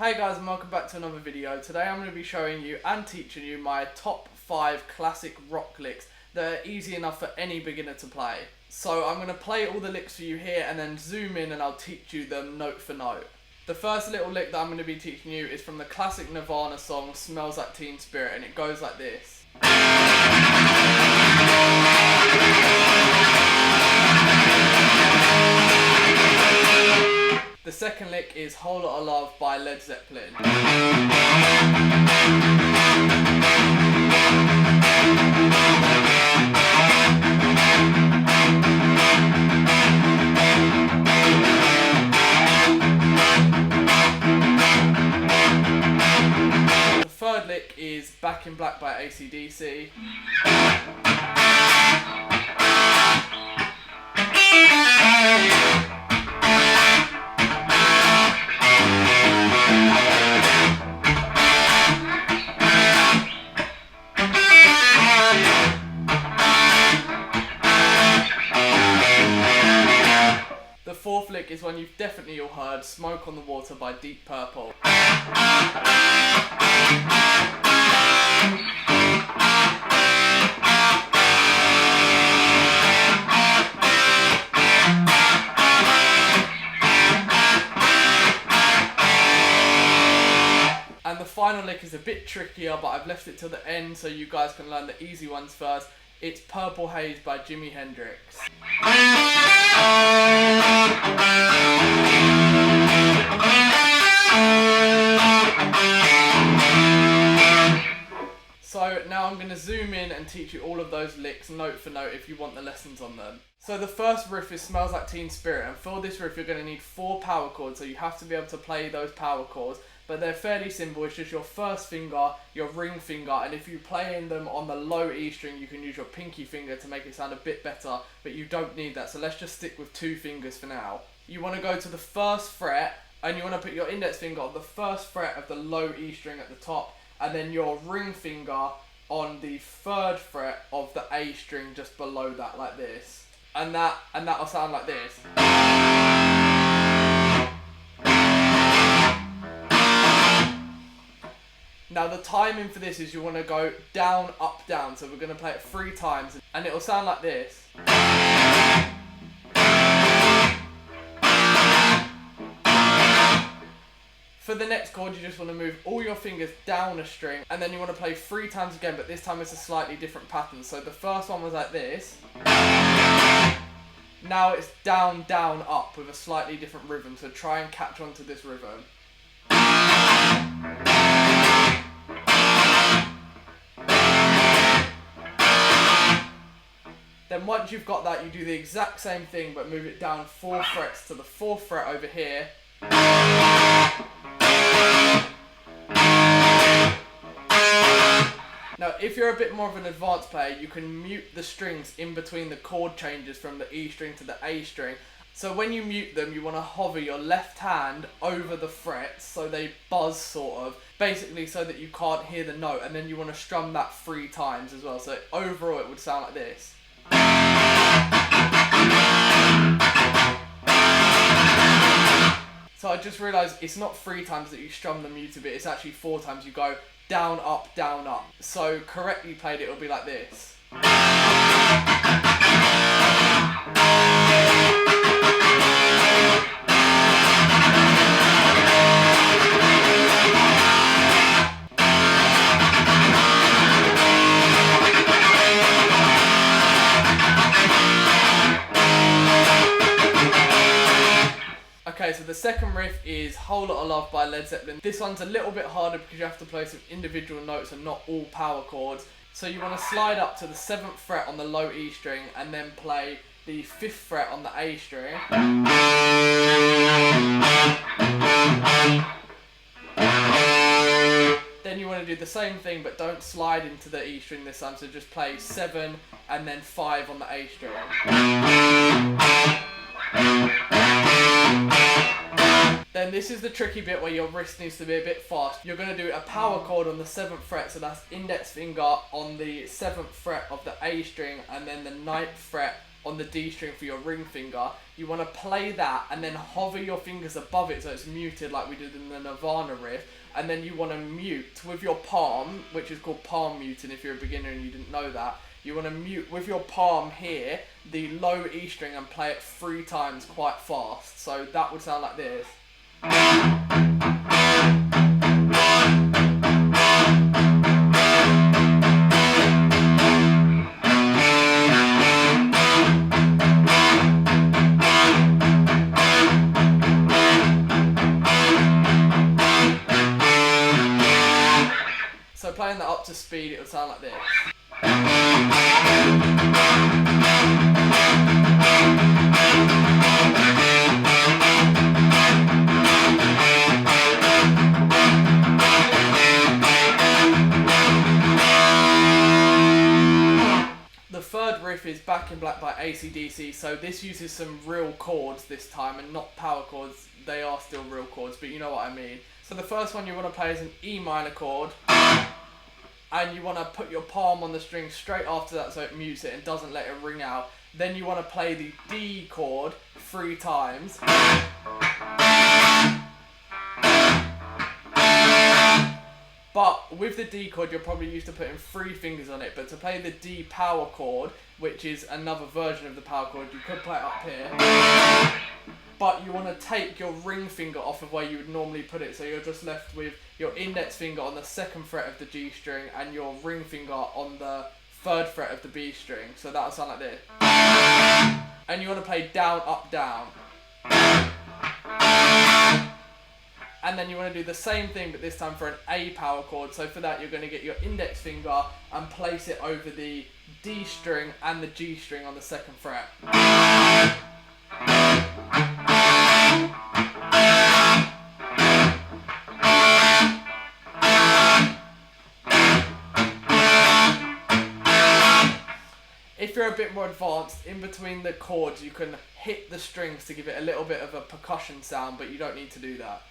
Hey guys, and welcome back to another video. Today I'm going to be showing you and teaching you my top 5 classic rock licks that are easy enough for any beginner to play. So I'm going to play all the licks for you here and then zoom in and I'll teach you them note for note. The first little lick that I'm going to be teaching you is from the classic Nirvana song Smells Like Teen Spirit, and it goes like this. The second lick is Whole Lotta Love by Led Zeppelin. The third lick is Back in Black by AC/DC. The fourth lick is one you've definitely all heard, Smoke on the Water by Deep Purple. And the final lick is a bit trickier, but I've left it till the end so you guys can learn the easy ones first. It's Purple Haze by Jimi Hendrix. So now I'm going to zoom in and teach you all of those licks note for note if you want the lessons on them. So the first riff is Smells Like Teen Spirit, and for this riff you're going to need 4 power chords, so you have to be able to play those power chords. But they're fairly simple. It's just your first finger, your ring finger, and if you play in them on the low E string you can use your pinky finger to make it sound a bit better, but you don't need that, so let's just stick with 2 fingers for now. You want to go to the first fret and you want to put your index finger on the first fret of the low E string at the top, and then your ring finger on the 3rd fret of the A string just below that, like this. And that'll sound like this. Now the timing for this is you want to go down, up, down. So we're going to play it 3 times and it'll sound like this. For the next chord you just want to move all your fingers down a string and then you want to play 3 times again, but this time it's a slightly different pattern. So the first one was like this. Now it's down, down, up with a slightly different rhythm. So try and catch on to this rhythm. Then once you've got that, you do the exact same thing but move it down 4 frets to the 4th fret over here. Now if you're a bit more of an advanced player, you can mute the strings in between the chord changes from the E string to the A string. So when you mute them, you want to hover your left hand over the frets so they buzz sort of, basically so that you can't hear the note, and then you want to strum that 3 times as well. So overall it would sound like this. So I just realised it's not 3 times that you strum the muted bit, it's actually 4 times. You go down, up, down, up. So correctly played it'll be like this. Okay, so the second riff is Whole Lotta Love by Led Zeppelin. This one's a little bit harder because you have to play some individual notes and not all power chords. So you want to slide up to the 7th fret on the low E string and then play the 5th fret on the A string. Then you want to do the same thing but don't slide into the E string this time, so just play 7 and then 5 on the A string. Then this is the tricky bit where your wrist needs to be a bit fast. You're going to do a power chord on the 7th fret, so that's index finger on the 7th fret of the A string and then the 9th fret on the D string for your ring finger, you want to play that and then hover your fingers above it so it's muted like we did in the Nirvana riff, and then you want to mute with your palm, which is called palm muting if you're a beginner and you didn't know that. You want to mute with your palm here the low E string and play it 3 times quite fast. So that would sound like this. So playing that up to speed, it would sound like this. The third riff is Back in Black by AC/DC, so this uses some real chords this time and not power chords. They are still real chords, but you know what I mean. So the first one you want to play is an E minor chord, and you want to put your palm on the string straight after that so it mutes it and doesn't let it ring out. Then you want to play the D chord 3 times. But with the D chord, you're probably used to putting 3 fingers on it, but to play the D power chord, which is another version of the power chord, you could play it up here. But you want to take your ring finger off of where you would normally put it, so you're just left with your index finger on the 2nd fret of the G string and your ring finger on the 3rd fret of the B string. So that'll sound like this. And you want to play down, up, down. And then you want to do the same thing, but this time for an A power chord. So for that, you're going to get your index finger and place it over the D string and the G string on the 2nd fret. If you're a bit more advanced, in between the chords you can hit the strings to give it a little bit of a percussion sound, but you don't need to do that.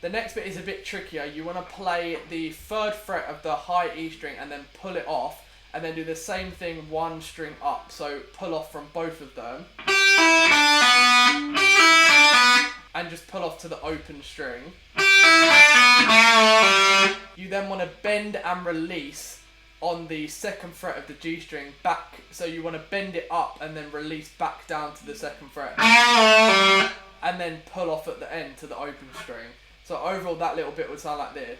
The next bit is a bit trickier. You want to play the 3rd fret of the high E string and then pull it off, and then do the same thing 1 string up, so pull off from both of them and just pull off to the open string. You then want to bend and release on the 2nd fret of the G string back, so you want to bend it up and then release back down to the 2nd fret and then pull off at the end to the open string. So overall that little bit would sound like this.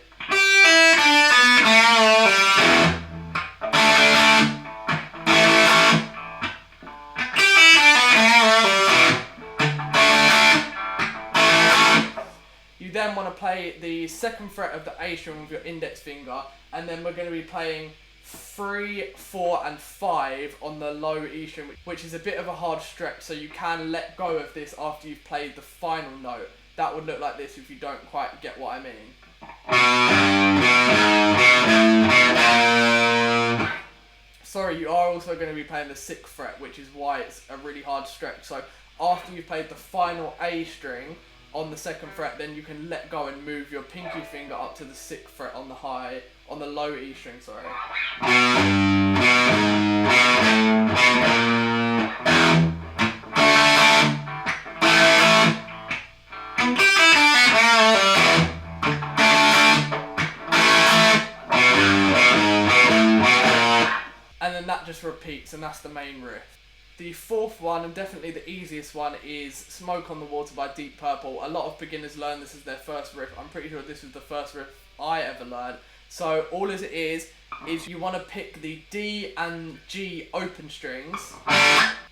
You then want to play the 2nd fret of the A string with your index finger, and then we're going to be playing 3, 4 and 5 on the low E string, which is a bit of a hard stretch, so you can let go of this after you've played the final note. That would look like this if you don't quite get what I mean. Sorry, you are also going to be playing the 6th fret, which is why it's a really hard stretch. So after you've played the final A string on the 2nd fret, then you can let go and move your pinky finger up to the 6th fret on the low E string, sorry. And then that just repeats, and that's the main riff. The 4th one, and definitely the easiest one, is Smoke on the Water by Deep Purple. A lot of beginners learn this as their first riff. I'm pretty sure this was the first riff I ever learned. So all it is you want to pick the D and G open strings,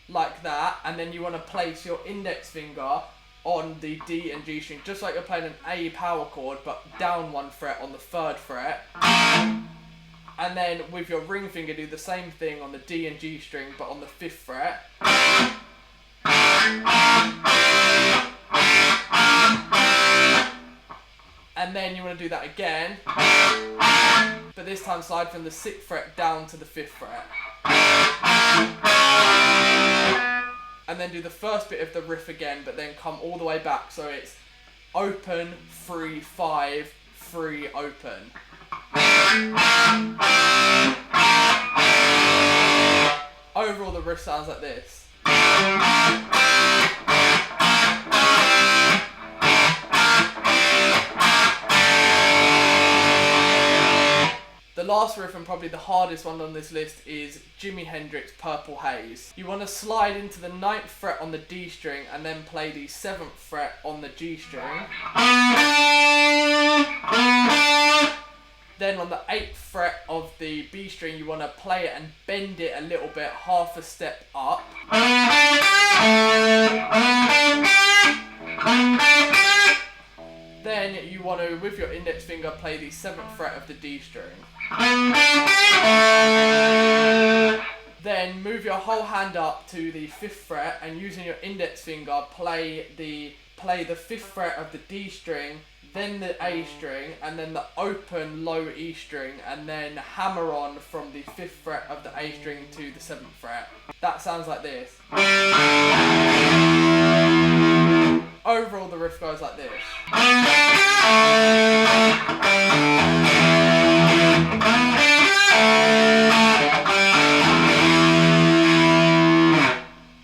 like that, and then you want to place your index finger on the D and G string, just like you're playing an A power chord, but down 1 fret on the 3rd fret. And then with your ring finger do the same thing on the D and G string, but on the 5th fret. And then you want to do that again, but this time slide from the 6th fret down to the 5th fret. and then do the first bit of the riff again, but then come all the way back. So it's open, 3, 5, 3, open. Overall, the riff sounds like this. The last riff, and probably the hardest one on this list, is Jimi Hendrix, Purple Haze. You want to slide into the 9th fret on the D string and then play the 7th fret on the G string. Then on the 8th fret of the B string, you want to play it and bend it a little bit, half a step up. Then you want to, with your index finger, play the 7th fret of the D string. Then move your whole hand up to the 5th fret and using your index finger play the 5th fret of the D string, then the A string, and then the open low E string, and then hammer on from the 5th fret of the A string to the 7th fret. That sounds like this. Overall, the riff goes like this.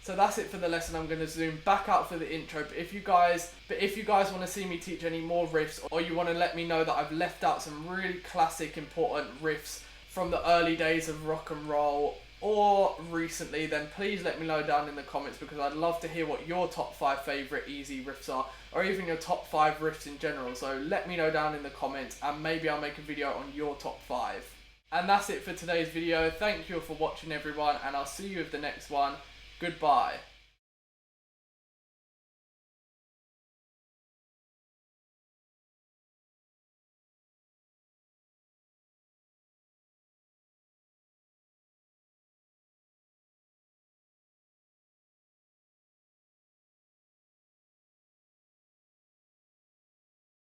So that's it for the lesson. I'm going to zoom back out for the intro. But if you guys want to see me teach any more riffs, or you want to let me know that I've left out some really classic, important riffs from the early days of rock and roll, or recently, then please let me know down in the comments, because I'd love to hear what your top 5 favourite easy riffs are, or even your top 5 riffs in general. So let me know down in the comments, and maybe I'll make a video on your top 5. And that's it for today's video. Thank you all for watching, everyone, and I'll see you with the next one. Goodbye.